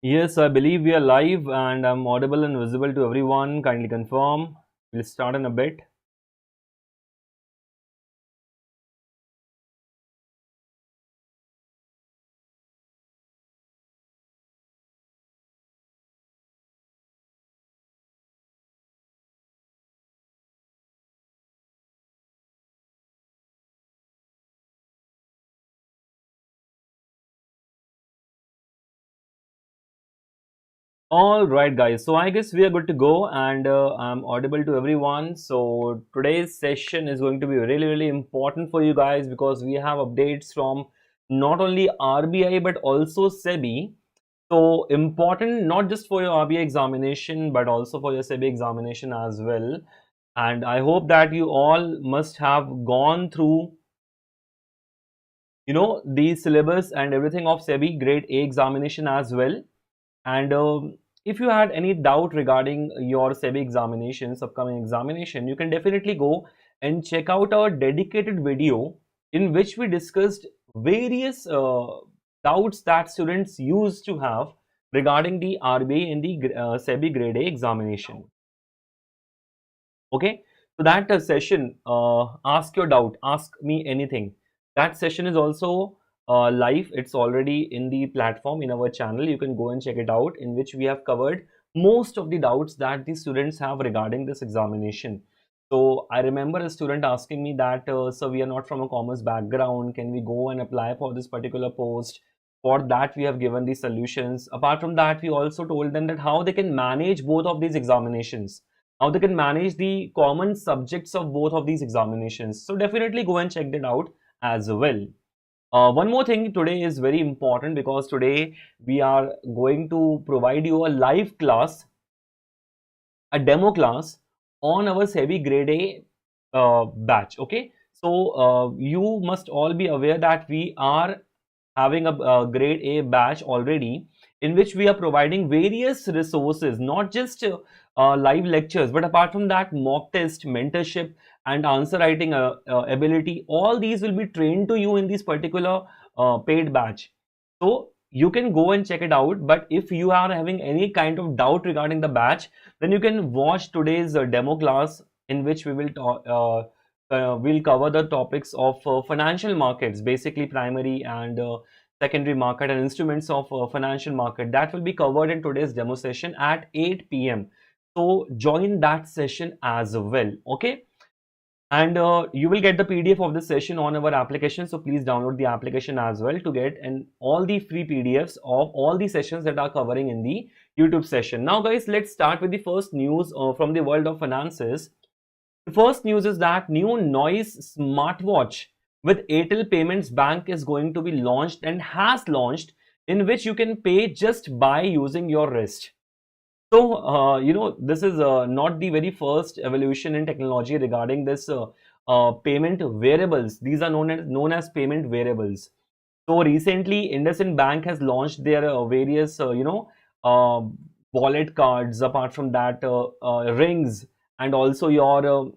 Yes, I believe we are live and I'm audible and visible to everyone. Kindly confirm. We'll start in a bit. All right, guys. So I guess we are good to go and I'm audible to everyone. So today's session is going to be really, really important for you guys because we have updates from not only RBI but also SEBI. So important not just for your RBI examination but also for your SEBI examination as well. And I hope that you all must have gone through the syllabus and everything of SEBI Grade A examination as well. And if you had any doubt regarding your SEBI examinations, upcoming examination, you can definitely go and check out our dedicated video in which we discussed various doubts that students used to have regarding the RBI and the SEBI Grade A examination. Okay, so that session, ask your doubt, ask me anything. That session is also live. It's already in the platform in our channel. You can go and check it out, in which we have covered most of the doubts that the students have regarding this examination. So I remember a student asking me that, so we are not from a commerce background, can we go and apply for this particular post? For that we have given the solutions. Apart from that, we also told them that how they can manage both of these examinations, how they can manage the common subjects of both of these examinations. So definitely go and check that out as well. One more thing today is very important because today we are going to provide you a live class, a demo class on our SEBI Grade A batch. Okay, so you must all be aware that we are having a Grade A batch already, in which we are providing various resources, not just live lectures, but apart from that, mock test, mentorship, and answer writing ability. All these will be trained to you in this particular paid batch. So you can go and check it out. But if you are having any kind of doubt regarding the batch, then you can watch today's demo class, in which we will we'll cover the topics of financial markets, basically primary and secondary market and instruments of financial market. That will be covered in today's demo session at 8 p.m. So join that session as well. Okay, and you will get the PDF of this session on our application. So please download the application as well to get and all the free PDFs of all the sessions that are covering in the YouTube session. Now guys, let's start with the first news from the world of finances. The first news is that new Noise smartwatch with Airtel Payments Bank is going to be launched and has launched, in which you can pay just by using your wrist. So, this is not the very first evolution in technology regarding this payment variables. These are known as payment variables. So recently, IndusInd Bank has launched their various, uh, wallet cards. Apart from that, rings, and also your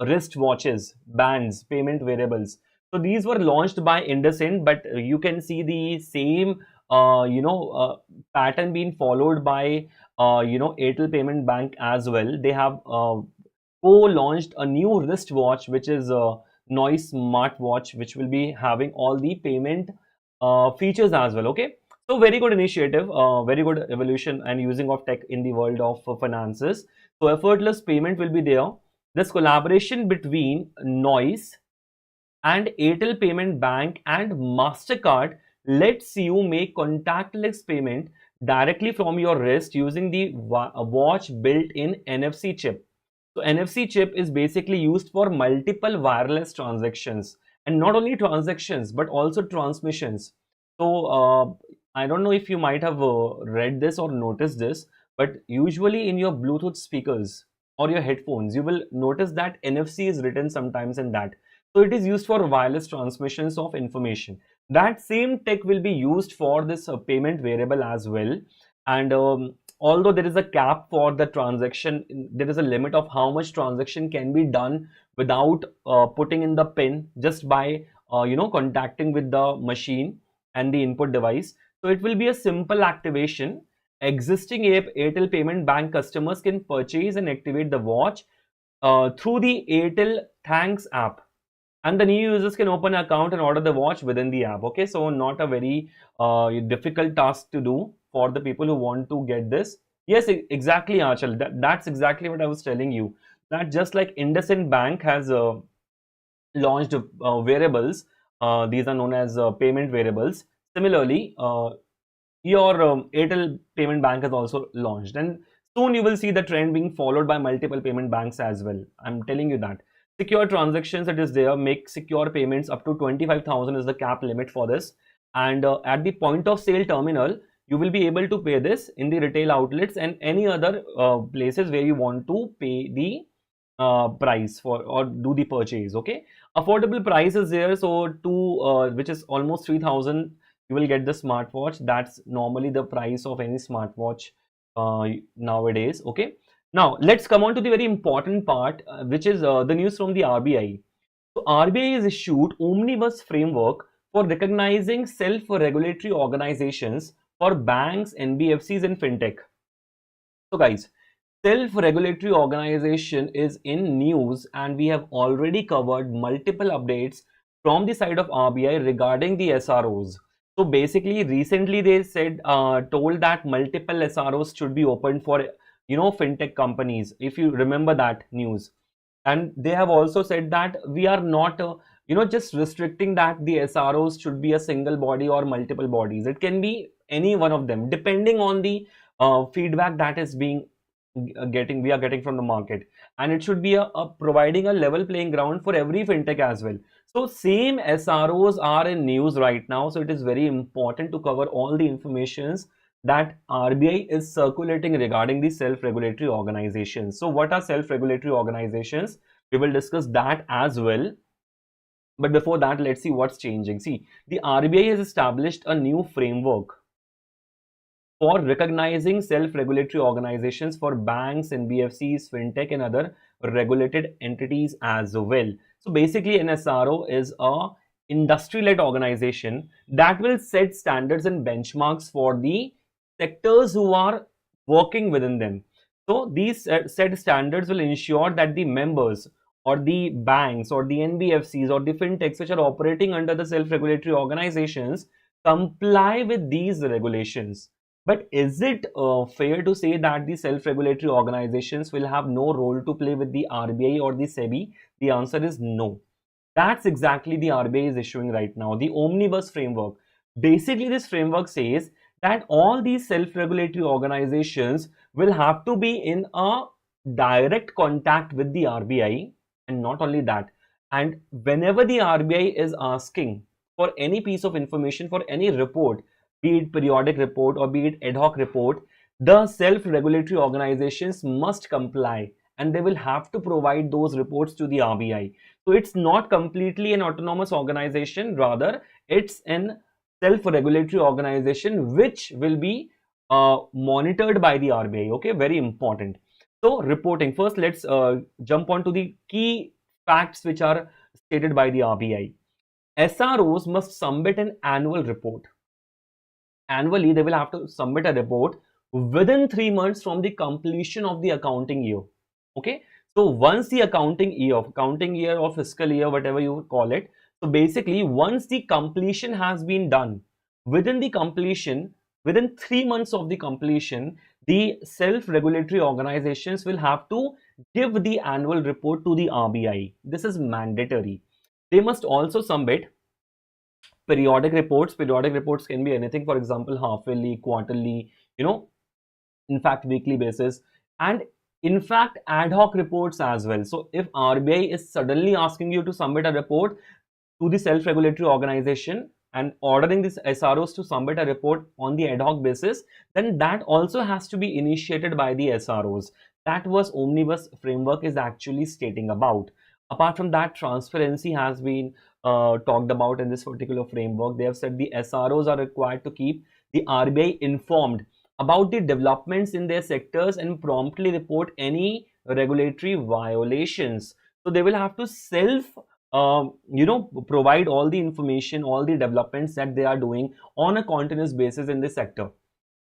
wrist watches, bands, payment variables. So these were launched by IndusInd, but you can see the same pattern being followed by Airtel Payment Bank as well. They have co-launched a new wristwatch, which is a Noise smartwatch, which will be having all the payment features as well. Okay, so very good initiative, very good evolution and using of tech in the world of finances. So effortless payment will be there. This collaboration between Noise and Airtel Payment Bank and MasterCard lets you make contactless payment directly from your wrist using the watch built-in NFC chip. So NFC chip is basically used for multiple wireless transactions, and not only transactions but also transmissions. So I don't know if you might have read this or noticed this, but usually in your Bluetooth speakers or your headphones, you will notice that NFC is written sometimes in that. So it is used for wireless transmissions of information. That same tech will be used for this payment variable as well. And although there is a cap for the transaction, there is a limit of how much transaction can be done without putting in the pin, just by contacting with the machine and the input device. So it will be a simple activation. Existing Airtel Payment Bank customers can purchase and activate the watch through the Airtel Thanks app, and the new users can open an account and order the watch within the app. Okay, so not a very difficult task to do for the people who want to get this. Yes, exactly, Achal. That's exactly what I was telling you. That just like IndusInd Bank has launched variables, these are known as payment variables. Similarly, your Airtel Payment Bank has also launched, and soon you will see the trend being followed by multiple payment banks as well. I'm telling you that. Secure transactions, it is there. Make secure payments up to 25,000 is the cap limit for this. And at the point of sale terminal, you will be able to pay this in the retail outlets and any other places where you want to pay the price for or do the purchase. Okay, affordable price is there. So which is almost 3,000, you will get the smartwatch. That's normally the price of any smartwatch nowadays. Okay, now let's come on to the very important part, which is the news from the RBI. So RBI has issued omnibus framework for recognizing self-regulatory organizations for banks, NBFCs and fintech. So guys, self-regulatory organization is in news, and we have already covered multiple updates from the side of RBI regarding the SROs. So basically, recently they said, told that multiple SROs should be opened for, fintech companies. If you remember that news, and they have also said that we are not, just restricting that the SROs should be a single body or multiple bodies. It can be any one of them, depending on the feedback that is being we are getting from the market, and it should be a providing a level playing ground for every fintech as well. So same SROs are in news right now, so it is very important to cover all the informations that RBI is circulating regarding the self-regulatory organizations. So what are self-regulatory organizations? We will discuss that as well. But before that, let's see what's changing. See, the RBI has established a new framework for recognizing self-regulatory organizations for banks, NBFCs, fintech and other regulated entities as well. So basically, an SRO is a industry-led organization that will set standards and benchmarks for the sectors who are working within them. So these set standards will ensure that the members or the banks or the NBFCs or the fintechs which are operating under the self-regulatory organizations comply with these regulations. But is it fair to say that the self-regulatory organizations will have no role to play with the RBI or the SEBI? The answer is no. That's exactly the RBI is issuing right now, the omnibus framework. Basically, this framework says that all these self-regulatory organizations will have to be in a direct contact with the RBI, and not only that. And whenever the RBI is asking for any piece of information, for any report, be it periodic report or be it ad hoc report, the self-regulatory organizations must comply and they will have to provide those reports to the RBI. So it's not completely an autonomous organization, rather it's an self-regulatory organization which will be monitored by the RBI. Okay, very important. So reporting, first let's jump on to the key facts which are stated by the RBI. SROs must submit an annual report. Annually, they will have to submit a report within 3 months from the completion of the accounting year. Okay, so once the accounting year or fiscal year, whatever you call it, so basically once the completion has been done, within 3 months of the completion, the self-regulatory organizations will have to give the annual report to the RBI. This is mandatory. They must also submit periodic reports. Periodic reports can be anything, for example, half-yearly, quarterly, in fact, weekly basis, and in fact, ad hoc reports as well. So if RBI is suddenly asking you to submit a report to the self-regulatory organization and ordering these SROs to submit a report on the ad hoc basis, then that also has to be initiated by the SROs. That was omnibus framework is actually stating about. Apart from that, transparency has been talked about in this particular framework. They have said the SROs are required to keep the RBI informed about the developments in their sectors and promptly report any regulatory violations. So they will have to self provide all the information, all the developments that they are doing on a continuous basis in this sector.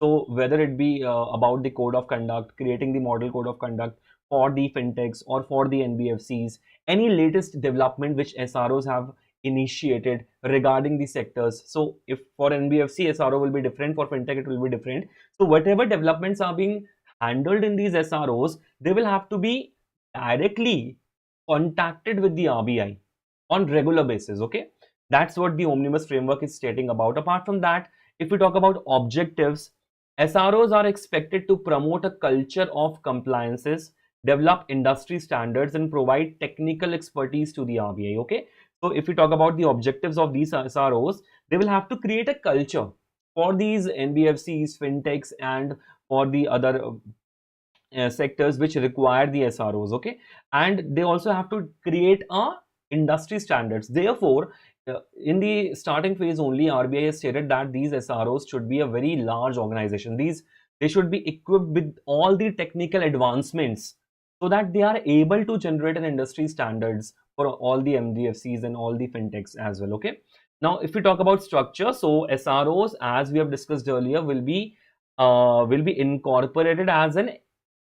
So whether it be about the code of conduct, creating the model code of conduct for the fintechs or for the NBFCs, any latest development which SROs have initiated regarding the sectors. So if for NBFC, SRO will be different, for fintech it will be different. So whatever developments are being handled in these SROs, they will have to be directly contacted with the RBI on regular basis. Okay, that's what the omnibus framework is stating about. Apart from that, if we talk about objectives, SROs are expected to promote a culture of compliances, develop industry standards, and provide technical expertise to the RBI. Okay, so if we talk about the objectives of these SROs, they will have to create a culture for these NBFCs, fintechs, and for the other sectors which require the SROs. Okay, and they also have to create a industry standards. Therefore, in the starting phase only, RBI has stated that these SROs should be a very large organization. They should be equipped with all the technical advancements so that they are able to generate an industry standards for all the MDFCs and all the fintechs as well. Okay, now if we talk about structure, so SROs, as we have discussed earlier, will be incorporated as an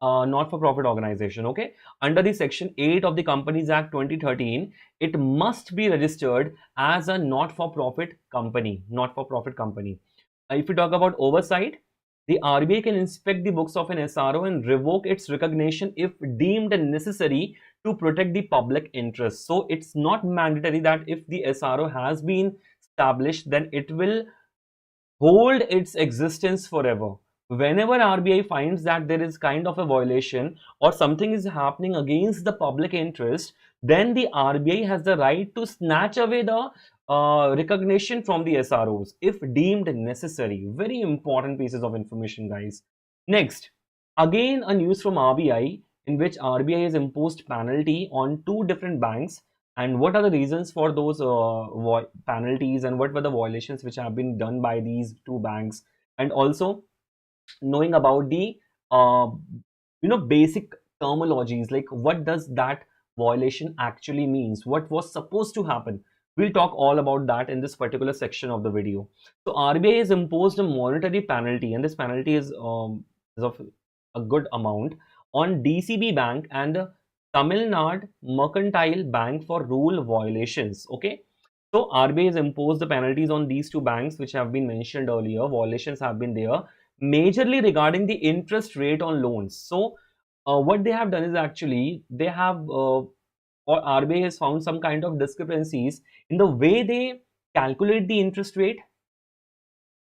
not-for-profit organization. Okay, under the section 8 of the Companies Act 2013, it must be registered as a not-for-profit company. If we talk about oversight, the RBI can inspect the books of an SRO and revoke its recognition if deemed necessary to protect the public interest. So it's not mandatory that if the SRO has been established, then it will hold its existence forever. Whenever RBI finds that there is kind of a violation or something is happening against the public interest, then the RBI has the right to snatch away the recognition from the SROs if deemed necessary. Very important pieces of information, guys. Next, again a news from RBI in which RBI has imposed penalty on two different banks, and what are the reasons for those penalties, and what were the violations which have been done by these two banks, and also knowing about the uh, basic terminologies, like what does that violation actually means, what was supposed to happen. We'll talk all about that in this particular section of the video. So RBI has imposed a monetary penalty, and this penalty is of a good amount on DCB Bank and Tamil Nadu Mercantile Bank for rule violations. Okay, so RBI has imposed the penalties on these two banks which have been mentioned earlier. Violations have been there majorly regarding the interest rate on loans. So what they have done is actually they have or RBI has found some kind of discrepancies in the way they calculate the interest rate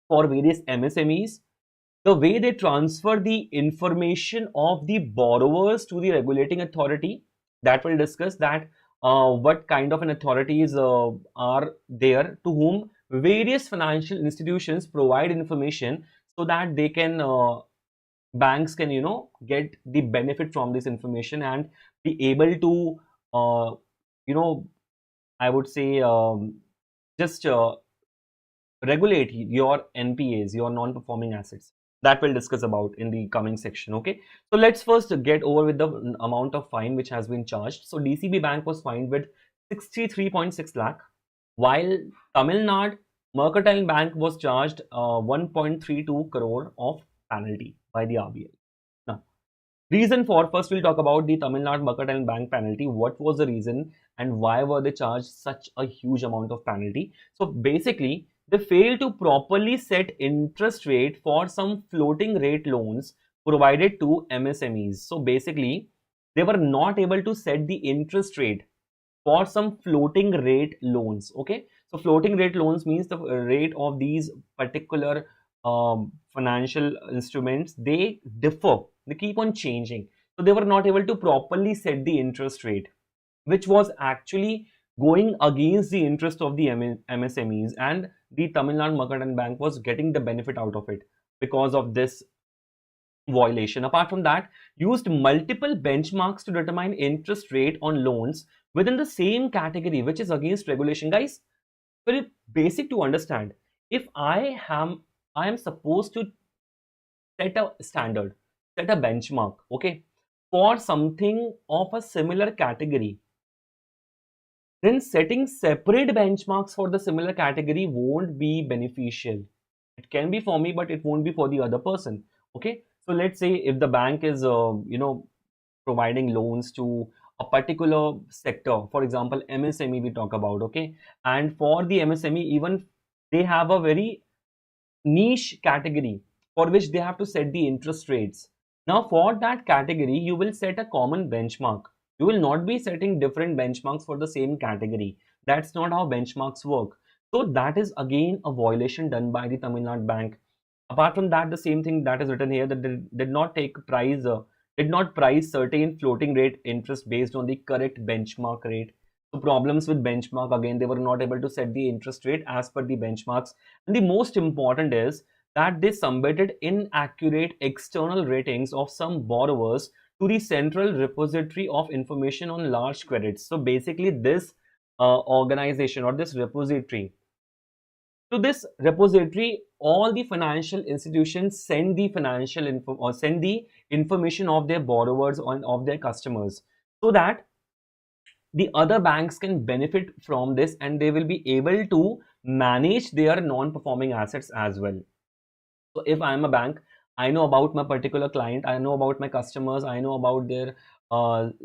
for various MSMEs, the way they transfer the information of the borrowers to the regulating authority. That will discuss that what kind of an authorities are there to whom various financial institutions provide information so that they can banks can get the benefit from this information and be able to uh, you know I would say just regulate your NPAs, your non-performing assets. That we'll discuss about in the coming section. Okay, so let's first get over with the amount of fine which has been charged. So DCB Bank was fined with 63.6 lakh, while Tamil Nadu Mercantile Bank was charged 1.32 crore of penalty by the RBI. Now, reason for, first we'll talk about the Tamil Nadu Mercantile Bank penalty. What was the reason and why were they charged such a huge amount of penalty? So basically, they failed to properly set interest rate for some floating rate loans provided to MSMEs. So basically, they were not able to set the interest rate for some floating rate loans. Okay, so floating rate loans means the rate of these particular financial instruments, they differ, they keep on changing. So they were not able to properly set the interest rate, which was actually going against the interest of the MSMEs, and the Tamil Nadu Mercantile Bank was getting the benefit out of it because of this violation. Apart from that, used multiple benchmarks to determine interest rate on loans within the same category, which is against regulation. Guys, very basic to understand. If I am supposed to set a standard, set a benchmark, okay, for something of a similar category, then setting separate benchmarks for the similar category won't be beneficial. It can be for me, but it won't be for the other person. Okay, so let's say if the bank is providing loans to a particular sector, for example MSME we talk about, okay, and for the MSME even they have a very niche category for which they have to set the interest rates. Now, for that category, you will set a common benchmark. You will not be setting different benchmarks for the same category. That's not how benchmarks work. So that is again a violation done by the Tamil Nadu Bank. Apart from that, the same thing that is written here, that they did not price certain floating rate interest based on the correct benchmark rate. So problems with benchmark, again, they were not able to set the interest rate as per the benchmarks. And the most important is that they submitted inaccurate external ratings of some borrowers to the central repository of information on large credits. So basically this organization or this repository, to this repository all the financial institutions send the financial info or send the information of their borrowers on of their customers, so that the other banks can benefit from this and they will be able to manage their non-performing assets as well. So if I am a bank, I know about my particular client, I know about my customers, I know about their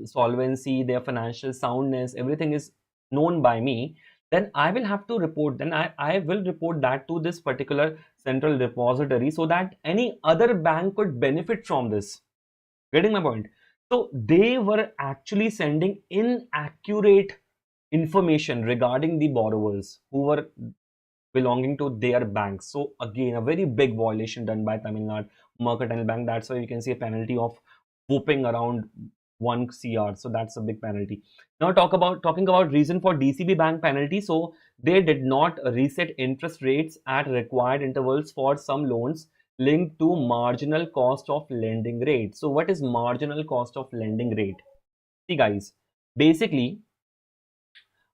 solvency, their financial soundness, everything is known by me. Then I will have to report, then I will report that to this particular central repository so that any other bank could benefit from this. Getting my point? So they were actually sending inaccurate information regarding the borrowers who were belonging to their banks. So again, a very big violation done by Tamil Nadu Mercantile Bank. That's why you can see a penalty of whooping around 1 CR. So that's a big penalty. Now talking about reason for DCB bank penalty. So they did not reset interest rates at required intervals for some loans linked to marginal cost of lending rate. So what is marginal cost of lending rate? See guys, basically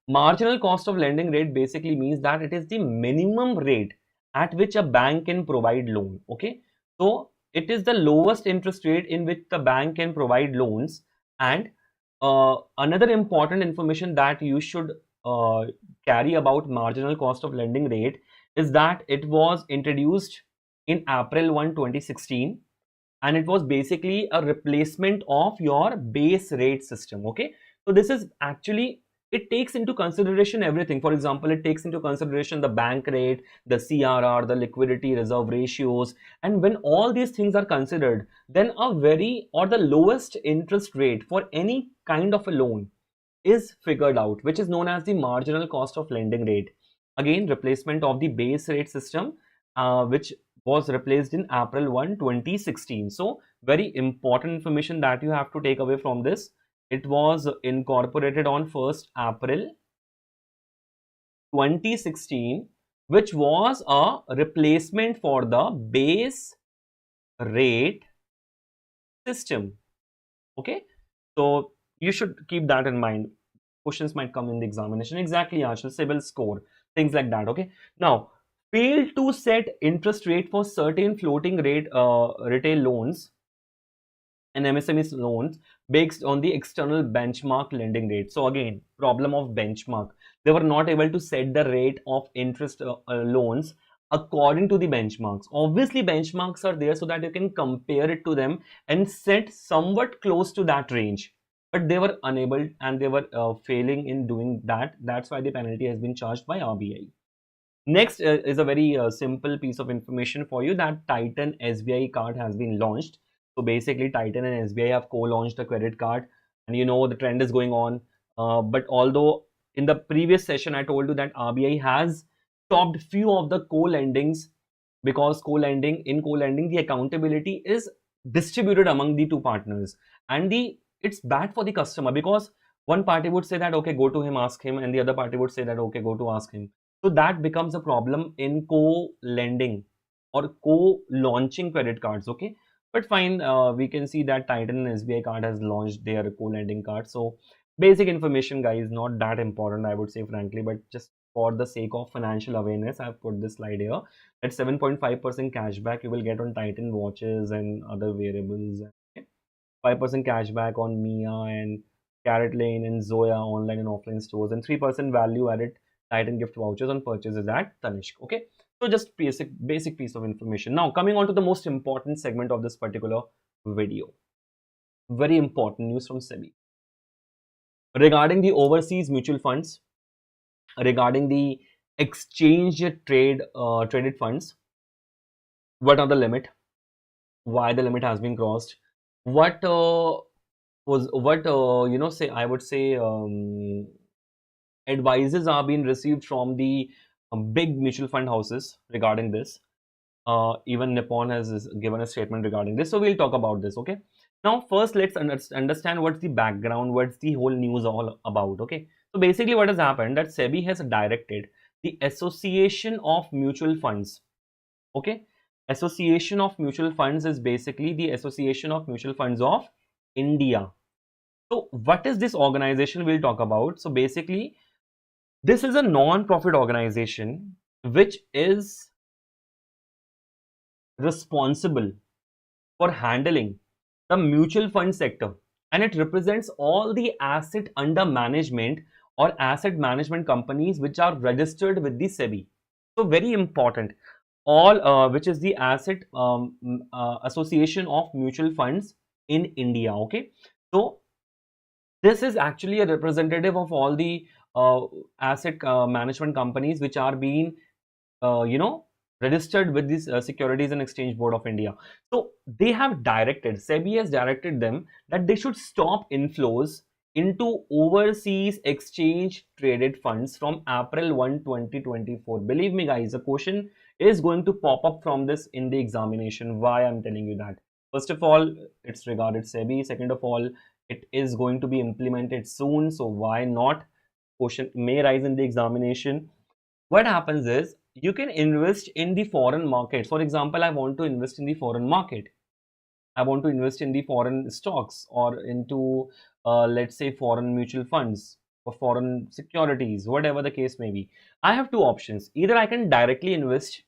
marginal cost of lending rate basically means that it is the minimum rate at which a bank can provide loan. Okay, so it is the lowest interest rate in which the bank can provide loans. And another important information that you should carry about marginal cost of lending rate is that it was introduced in April 1, 2016, and it was basically a replacement of your base rate system. Okay, so this is actually, it takes into consideration everything. For example, it takes into consideration the bank rate, the CRR, the liquidity reserve ratios, and when all these things are considered, then a very or the lowest interest rate for any kind of a loan is figured out, which is known as the marginal cost of lending rate. Again, replacement of the base rate system, which was replaced in April 2016. So very important information that you have to take away from this. It was incorporated on 1st April 2016, which was a replacement for the base rate system. Okay, so you should keep that in mind. Questions might come in the examination. Exactly, Ashil, CIBIL score, things like that. Okay, now failed to set interest rate for certain floating rate retail loans and MSME loans based on the external benchmark lending rate. So again, problem of benchmark. They were not able to set the rate of interest loans according to the benchmarks. Obviously, benchmarks are there so that you can compare it to them and set somewhat close to that range. But they were unable and they were failing in doing that. That's why the penalty has been charged by RBI. Next is a very simple piece of information for you, that Titan SBI card has been launched. So basically Titan and SBI have co-launched a credit card, and you know the trend is going on. But although in the previous session I told you that RBI has stopped few of the co-lendings, because co-lending the accountability is distributed among the two partners, and it's bad for the customer, because one party would say that okay, go to him, ask him, and the other party would say that okay, go to ask him. So that becomes a problem in co-lending or co-launching credit cards. Okay, but fine, we can see that Titan and SBI card has launched their co-lending card. So basic information, guys, not that important, I would say, frankly, but just for the sake of financial awareness, I've put this slide here. At 7.5% cashback you will get on Titan watches and other wearables. Okay? 5% cashback on Mia and Carrot Lane, and Zoya online and offline stores, and 3% value added Titan gift vouchers on purchases at Tanishq. Okay, so just basic piece of information. Now coming on to the most important segment of this particular video. Very important news from SEBI regarding the overseas mutual funds, regarding the exchange traded funds. What are the limit? Why the limit has been crossed? What say, I would say, advices are being received from the big mutual fund houses regarding this. Even Nippon has given a statement regarding this, so we'll talk about this. Okay, now first let's understand what's the background, what's the whole news all about. Okay, so basically what has happened, that SEBI has directed the Association of Mutual Funds. Okay, Association of Mutual Funds is basically the Association of Mutual Funds of India. So what is this organization we'll talk about? So basically this is a non-profit organization which is responsible for handling the mutual fund sector, and it represents all the asset under management or asset management companies which are registered with the SEBI. So very important, all which is the asset association of mutual funds in India. Okay, so this is actually a representative of all the asset management companies which are being registered with this Securities and Exchange Board of India. So they have directed, SEBI has directed them that they should stop inflows into overseas exchange traded funds from April 1, 2024. Believe me guys, a question is going to pop up from this in the examination. Why I'm telling you that? First of all, it's regarded SEBI. Second of all, it is going to be implemented soon. So why not? Question may rise in the examination. What happens is, you can invest in the foreign market. For example, I want to invest in the foreign market. I want to invest in the foreign stocks or into, let's say, foreign mutual funds or foreign securities, whatever the case may be. I have two options. Either I can directly invest,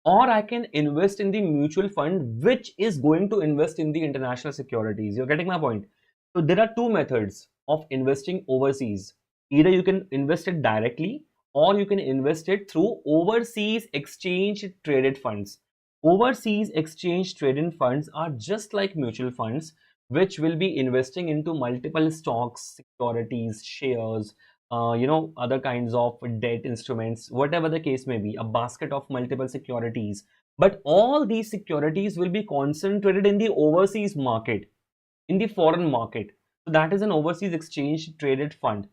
or I can invest in the mutual fund which is going to invest in the international securities. You're getting my point? So there are two methods of investing overseas. Either you can invest it directly, or you can invest it through overseas exchange traded funds. Overseas exchange traded funds are just like mutual funds, which will be investing into multiple stocks, securities, shares, other kinds of debt instruments, whatever the case may be, a basket of multiple securities. But all these securities will be concentrated in the overseas market, in the foreign market. So that is an overseas exchange traded fund.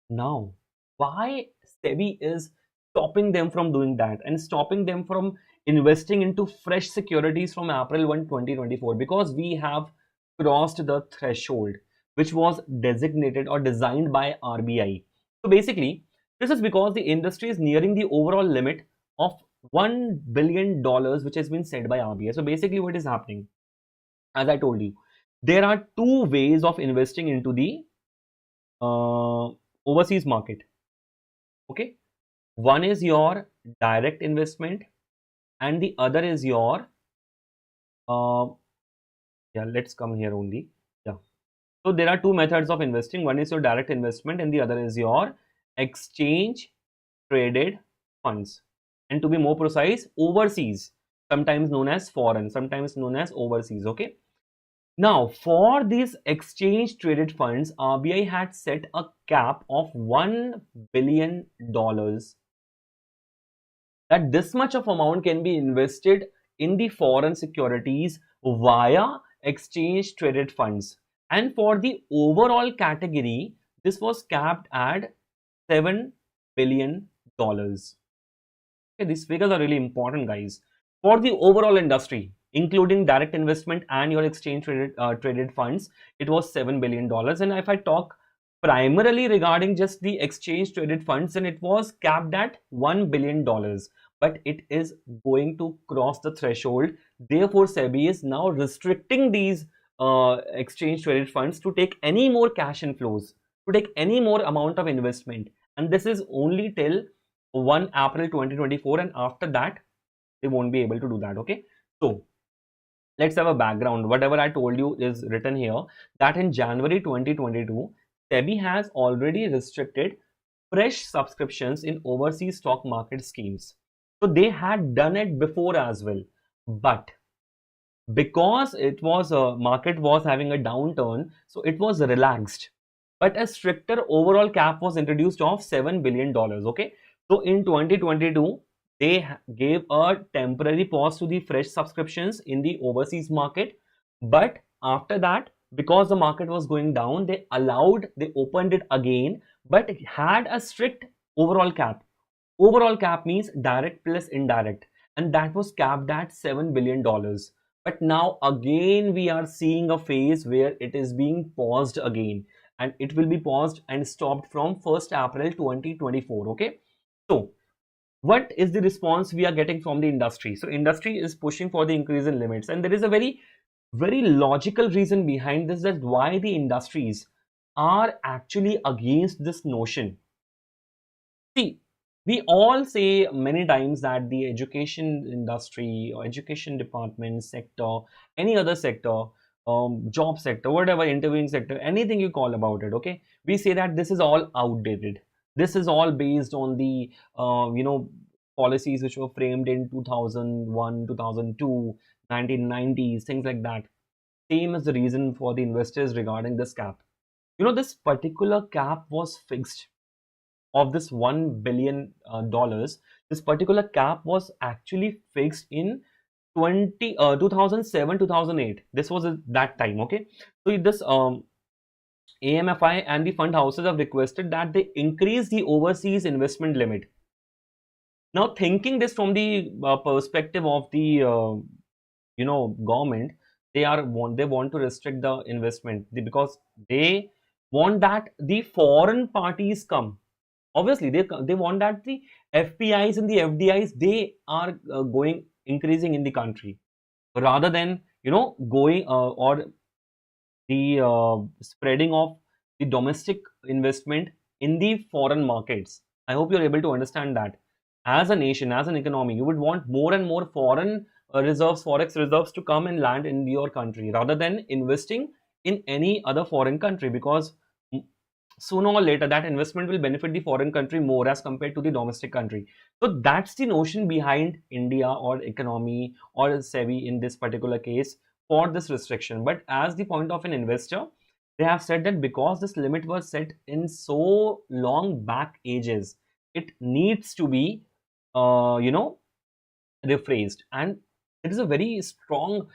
Now, why SEBI is stopping them from doing that and stopping them from investing into fresh securities from April 1, 2024? Because we have crossed the threshold which was designated or designed by RBI. So basically, this is because the industry is nearing the overall limit of $1 billion which has been set by RBI. So basically what is happening, as I told you, there are two ways of investing into the overseas market. Okay, one is your direct investment and the other is your let's come here only. So there are two methods of investing. One is your direct investment and the other is your exchange traded funds, and to be more precise, overseas, sometimes known as foreign, sometimes known as overseas. Okay, now for these exchange traded funds, RBI had set a cap of $1 billion, that this much of amount can be invested in the foreign securities via exchange traded funds. And for the overall category, this was capped at $7 billion. Okay, these figures are really important, guys. For the overall industry, including direct investment and your exchange traded funds, it was $7 billion. And if I talk primarily regarding just the exchange traded funds, then it was capped at $1 billion. But it is going to cross the threshold. Therefore, SEBI is now restricting these exchange traded funds to take any more cash inflows, to take any more amount of investment. And this is only till 1 April 2024, and after that they won't be able to do that. Okay, so let's have a background. Whatever I told you is written here, that in January 2022, SEBI has already restricted fresh subscriptions in overseas stock market schemes. So they had done it before as well, but because it was a market was having a downturn, so it was relaxed, but a stricter overall cap was introduced of $7 billion. Okay, so in 2022 they gave a temporary pause to the fresh subscriptions in the overseas market, but after that, because the market was going down, they opened it again, but it had a strict overall cap. Overall cap means direct plus indirect, and that was capped at $7 billion. But now again we are seeing a phase where it is being paused again, and it will be paused and stopped from 1st April 2024. Okay, so what is the response we are getting from the industry? So industry is pushing for the increase in limits, and there is a very logical reason behind this, that why the industries are actually against this notion. See, we all say many times that the education industry or education department sector, any other sector, job sector, whatever, interviewing sector, anything you call about it, okay? We say that this is all outdated. This is all based on the, policies which were framed in 2001, 2002, 1990s, things like that. Same is the reason for the investors regarding this cap. This particular cap was fixed of this $1 billion. This particular cap was actually fixed in 2007 2008. This was that time. Okay, so this AMFI and the fund houses have requested that they increase the overseas investment limit. Now, thinking this from the perspective of the government, they want to restrict the investment because they want that the foreign parties come. Obviously, they want that the FPIs and the FDIs, they are going increasing in the country, rather than going or the spreading of the domestic investment in the foreign markets. I hope you're able to understand that. As a nation, as an economy, you would want more and more foreign reserves, forex reserves to come and land in your country, rather than investing in any other foreign country, because sooner or later that investment will benefit the foreign country more as compared to the domestic country. So that's the notion behind India or economy or SEBI in this particular case for this restriction. But as the point of an investor, they have said that because this limit was set in so long back ages, it needs to be rephrased. And it is a very strong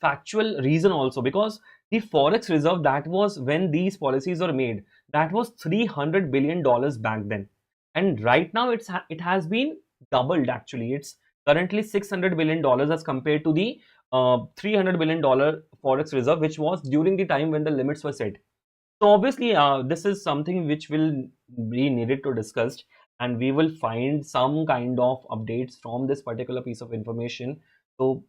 factual reason also, because the forex reserve that was when these policies were made, that was $300 billion back then, and right now it has been doubled. Actually, it's currently $600 billion as compared to the $300 billion forex reserve, which was during the time when the limits were set. So obviously, this is something which will be needed to discuss, and we will find some kind of updates from this particular piece of information. So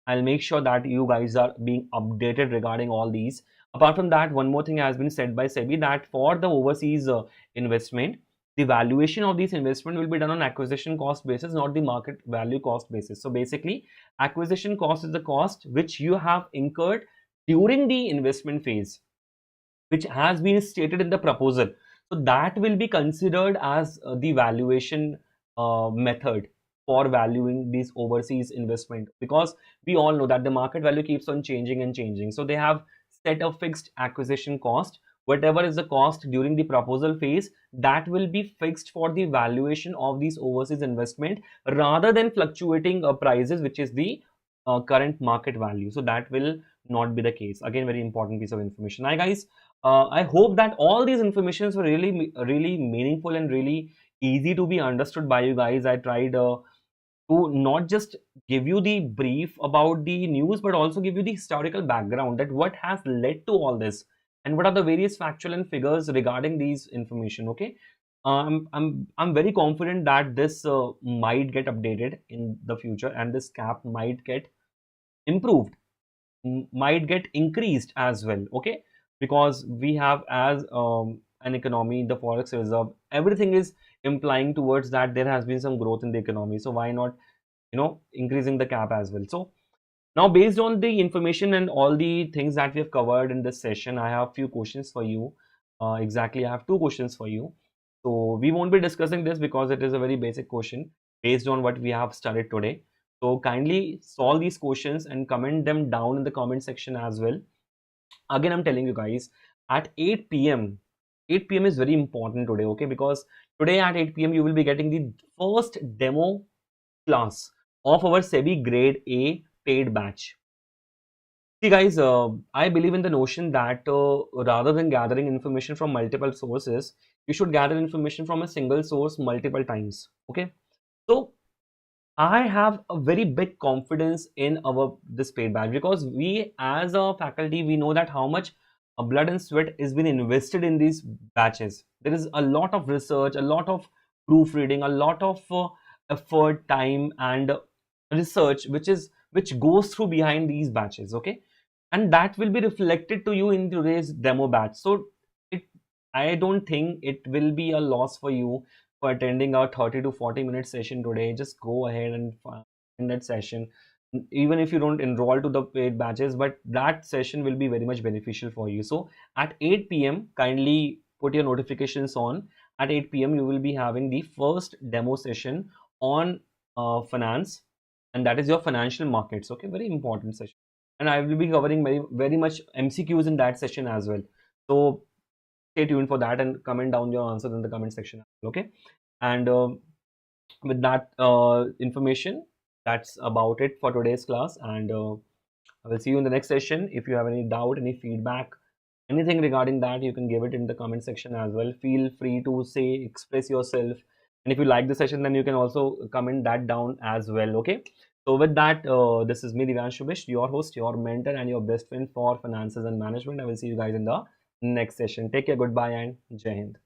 I'll make sure that you guys are being updated regarding all these. Apart from that, one more thing has been said by SEBI, that for the overseas investment, the valuation of these investment will be done on acquisition cost basis, not the market value cost basis. So basically, acquisition cost is the cost which you have incurred during the investment phase, which has been stated in the proposal. So that will be considered as the valuation method for valuing these overseas investment, because we all know that the market value keeps on changing and changing. So they have set a fixed acquisition cost. Whatever is the cost during the proposal phase, that will be fixed for the valuation of these overseas investment, rather than fluctuating prices, which is the current market value. So that will not be the case. Again, very important piece of information. Hi guys, I hope that all these informations were really meaningful and really easy to be understood by you guys. I tried to not just give you the brief about the news, but also give you the historical background, that what has led to all this and what are the various factual and figures regarding these information. Okay, I'm very confident that this might get updated in the future, and this cap might get improved, might get increased as well. Okay, because we have, as an economy, the forex reserve, everything is implying towards that there has been some growth in the economy. So why not increasing the cap as well? So Now, based on the information and all the things that we have covered in this session, I have few questions for you. Exactly, I have two questions for you. So we won't be discussing this because it is a very basic question based on what we have studied today. So kindly solve these questions and comment them down in the comment section as well. Again, I'm telling you guys, at 8 p.m. 8 p.m. is very important today, okay? Because today at 8 p.m. you will be getting the first demo class of our SEBI Grade A paid batch. See guys, I believe in the notion that rather than gathering information from multiple sources, you should gather information from a single source multiple times. Okay, so I have a very big confidence in our this paid batch because we as a faculty we know that how much blood and sweat is been invested in these batches. There is a lot of research, a lot of proofreading, a lot of effort, time, and research which goes through behind these batches. Okay, and that will be reflected to you in today's demo batch. So it, I don't think it will be a loss for you for attending our 30 to 40 minute session today. Just go ahead and find that session, even if you don't enroll to the paid batches, but that session will be very much beneficial for you. So at 8 p.m. kindly put your notifications on. At 8 p.m. you will be having the first demo session on finance, and that is your financial markets. Okay, very important session, and I will be covering very much MCQs in that session as well. So stay tuned for that and comment down your answers in the comment section. Okay, and with that information, that's about it for today's class, and I will see you in the next session. If you have any doubt, any feedback, anything regarding that, you can give it in the comment section as well. Feel free to say, express yourself, and if you like the session, then you can also comment that down as well. Okay, so with that, this is me, Divyanshu, your host, your mentor, and your best friend for finances and management. I will see you guys in the next session. Take care, goodbye, and Jai Hind.